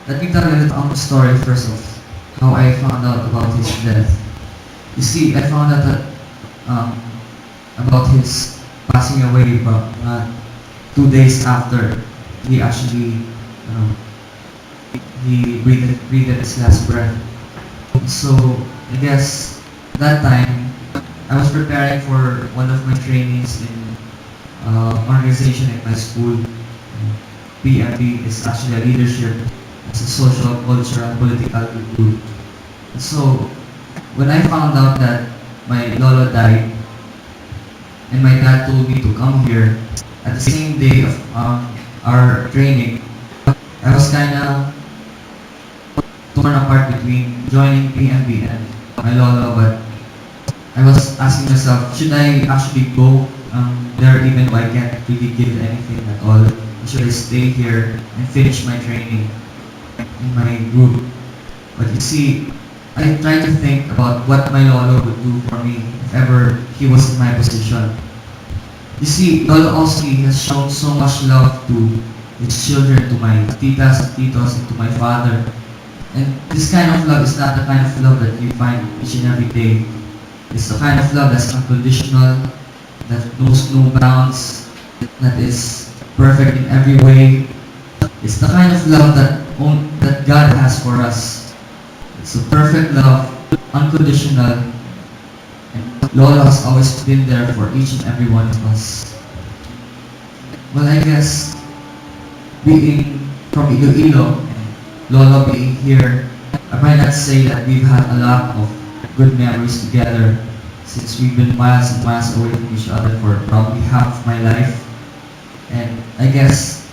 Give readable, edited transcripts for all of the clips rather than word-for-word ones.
Let me tell you a little story first of how I found out about his death. You see, I found out that um, about his passing away, but 2 days after he actually um, he breathed his last breath. So I guess that time I was preparing for one of my trainings in organization in my school. PMB is actually a leadership. It's a social, cultural, political group. So when I found out that my lolo died and my dad told me to come here at the same day of our training, I was kind of torn apart between joining PMB and my lolo, but I was asking myself, should I actually go there even though I can't really give anything at all? Or should I stay here and finish my training in my group? But you see, I tried to think about what my lolo would do for me if ever he was in my position. You see, Lolo Oski has shown so much love to his children, to my titas and titos, and to my father. And this kind of love is not the kind of love that you find each and every day. It's the kind of love that's unconditional, that knows no bounds, that is perfect in every way. It's the kind of love that God has for us. It's a perfect love, unconditional, and Lolo has always been there for each and every one of us. Well, I guess being from Iloilo, Lolo being here, I might not say that we've had a lot of good memories together since we've been miles and miles away from each other for probably half of my life. And I guess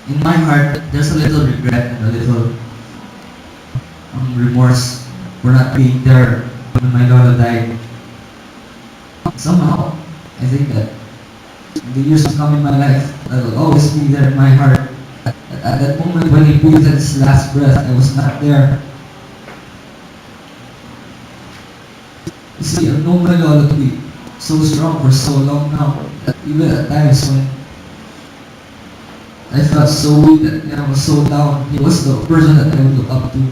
in my heart, there's a little regret and a little remorse for not being there when my Lolo died. Somehow, I think that in the years to come in my life, I will always be there in my heart. At that moment when he breathed his last breath, I was not there. You see, I've known my Lolo to be so strong for so long now that even at times when I felt so weak that I was so down, he was the person that I would look up to.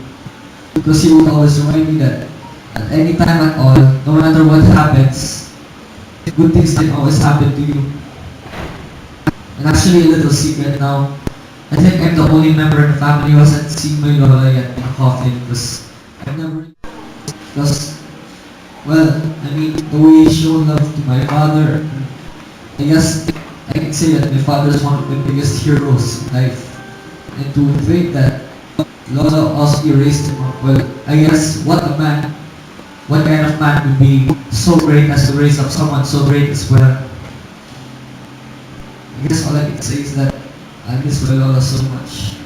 Because he would always remind me that at any time at all, no matter what happens, good things can always happen to you. And actually, a little secret now, I think I'm the only member in the family who hasn't seen my Lola yet in a coffin because I've never, because, well, I mean, the way he showed love to my father, I guess I can say that my father is one of my biggest heroes in life. And to think that Lolo Oski raised him up, well, I guess what a man, what kind of man would be so great as to raise up someone so great as well. I guess all I can say is that I miss my Lola so much.